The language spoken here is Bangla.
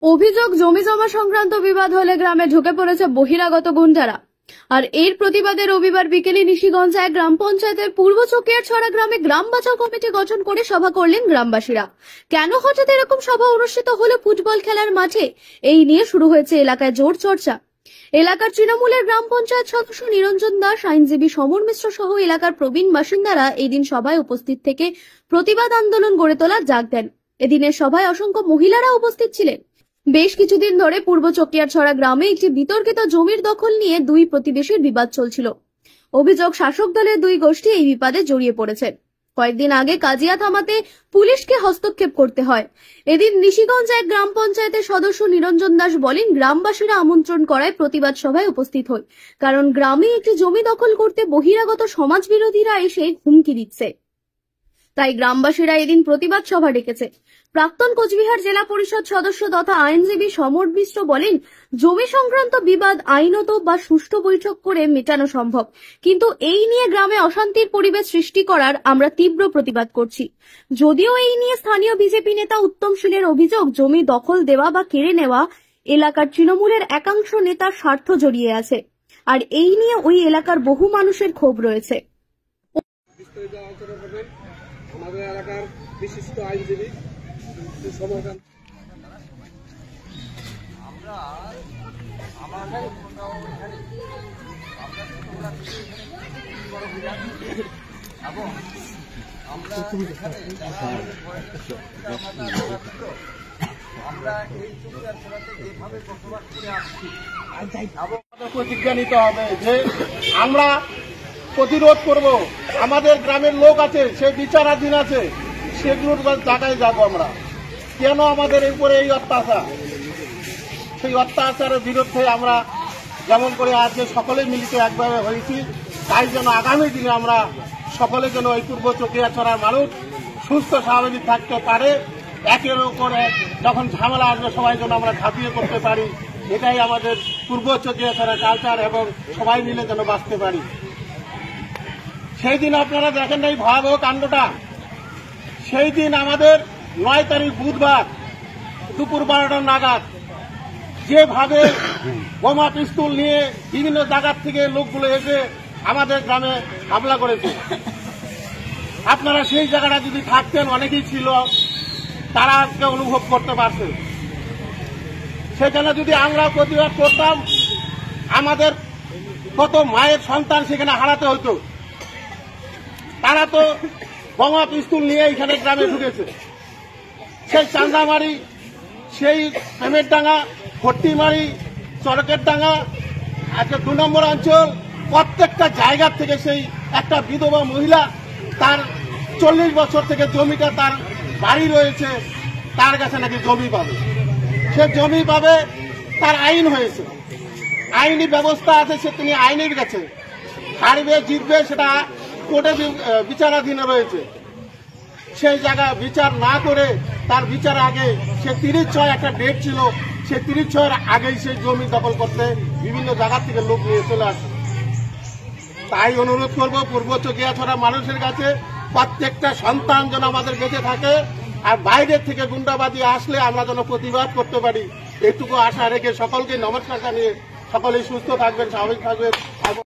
অভিযোগ জমি জমা সংক্রান্ত বিবাদ হলে গ্রামে ঢুকে পড়েছে বহিরাগত গুন্ডারা। আর এর প্রতিবাদে রবিবার বিকেলে নিশিগঞ্জ এক গ্রাম পঞ্চায়েতের পূর্ব চকিয়ারছড়া গ্রামে গ্রাম বাঁচাও কমিটি গঠন করে সভা করলেন গ্রামবাসীরা। কেন হঠাৎ এরকম সভা অনুষ্ঠিত হলো ফুটবল খেলার মাঠে, এই নিয়ে শুরু হয়েছে এলাকায় জোর চর্চা। এলাকার তৃণমূলের গ্রাম পঞ্চায়েত সদস্য নিরঞ্জন দাস, আইনজীবী সমর মিশ্র সহ এলাকার প্রবীণ বাসিন্দারা এই দিন সভায় উপস্থিত থেকে প্রতিবাদ আন্দোলন গড়ে তোলার ডাক দেন। এদিনের সভায় অসংখ্য মহিলারা উপস্থিত ছিলেন। বেশ কিছুদিন ধরে পূর্ব চকিয়ারছড়া গ্রামে একটি বিতর্কিত জমির দখল নিয়ে দুই প্রতিবেশীর বিবাদ চলছিল। অভিযোগ শাসক দলের দুই গোষ্ঠী এই বিবাদে জড়িয়ে পড়েছে। কয়েকদিন আগে কাজিয়া থামাতে পুলিশকে হস্তক্ষেপ করতে হয়। এদিন নিশিগঞ্জ এক গ্রাম পঞ্চায়েতের সদস্য নিরঞ্জন দাস বলেন, গ্রামবাসীরা আমন্ত্রণ করায় প্রতিবাদ সভায় উপস্থিত হয়, কারণ গ্রামে একটি জমি দখল করতে বহিরাগত সমাজ বিরোধীরা এসে হুমকি দিচ্ছে। তাই গ্রামবাসীরা এদিন প্রতিবাদ সভা ডেকেছে। প্রাক্তন কোচবিহার জেলা পরিষদ সদস্য তথা আইনজীবী সমর মিশ্র বলেন, জমি সংক্রান্ত বিবাদ আইনত বা সুষ্ঠু বৈঠক করে মেটানো সম্ভব, কিন্তু এই নিয়ে গ্রামে অশান্তির পরিবেশ সৃষ্টি করার আমরা তীব্র প্রতিবাদ করছি। যদিও এই নিয়ে স্থানীয় বিজেপি নেতা উত্তম শীলের অভিযোগ, জমি দখল দেওয়া বা কেড়ে নেওয়া এলাকার তৃণমূলের একাংশ নেতার স্বার্থ জড়িয়ে আছে, আর এই নিয়ে ওই এলাকার বহু মানুষের ক্ষোভ রয়েছে। আমাদের এলাকার বিশিষ্ট আইনজীবী সমাধান আমরা এই চকিয়ারছড়াতে যেভাবে বসবাস করে আসছি আমাদের প্রতিজ্ঞা নিতে হবে যে আমরা প্রতিরোধ করব। আমাদের গ্রামের লোক আছে, সে বিচারাধীন আছে, সেগুলোর জায়গায় যাবো আমরা। কেন আমাদের উপরে এই অত্যাচার? সেই অত্যাচারের বিরুদ্ধে আমরা যেমন করে আজকে সকলে মিলিত একভাবে হয়েছি, তাই যেন আগামী দিনে আমরা সকলে যেন এই পূর্ব চকিয়ারছড়ার মানুষ সুস্থ স্বাভাবিক থাকতে পারে, একের উপর এক যখন ঝামেলা আসবে সবাই যেন আমরা ঝাঁপিয়ে পড়তে পারি। এটাই আমাদের পূর্ব চকিয়ারছড়ার কালচার, এবং সবাই মিলে যেন বাঁচতে পারি। সেই দিন আপনারা দেখেন না এই ভয়াবহ কাণ্ডটা। সেই দিন আমাদের 9 তারিখ বুধবার দুপুর 12টা নাগাদ যেভাবে বোমা পিস্তল নিয়ে বিভিন্ন জায়গার থেকে লোকগুলো এসে আমাদের গ্রামে হামলা করেছে, আপনারা সেই জায়গাটা যদি থাকতেন, অনেকেই ছিল, তারা আজকে অনুভব করতে পারছে। সেখানে যদি আমরা প্রতিবাদ করতাম, আমাদের কত মায়ের সন্তান সেখানে হারাতে হতো। তারা তো বোমা পিস্তল নিয়ে এখানে গ্রামে ঢুকেছে। সেই চান্দামারি, সেই প্রেমেরডাঙ্গা, ভট্টিমারি, চরকের ডাঙ্গা, আজকে 2 নম্বর অঞ্চল, প্রত্যেকটা জায়গার থেকে সেই একটা বিধবা মহিলা, তার 40 বছর থেকে জমিটা তার বাড়ি রয়েছে, তার কাছে নাকি জমি পাবে। সে জমি পাবে, তার আইন হয়েছে, আইনি ব্যবস্থা আছে, সে তিনি আইনের কাছে হারবে জিতবে সেটা কোর্টে বিচারাধীন রয়েছে। সেই জায়গা বিচার না করে তার বিচার আগে সে 30/6 একটা ডেট ছিল, সে 30/6 আগেই সেই জমি দখল করতে বিভিন্ন জায়গা থেকে লোক নিয়ে চলে আসে। তাই অনুরোধ করব পূর্ব চকিয়ারছড়া মানুষের কাছে, প্রত্যেকটা সন্তান যেন আমাদের বেঁচে থাকে, আর বাইরের থেকে গুন্ডাবাদী আসলে আমরা যেন প্রতিবাদ করতে পারি, এটুকু আশা রেখে সকলকে নমস্কার জানিয়ে সকলেই সুস্থ থাকবেন, স্বাভাবিক থাকবেন।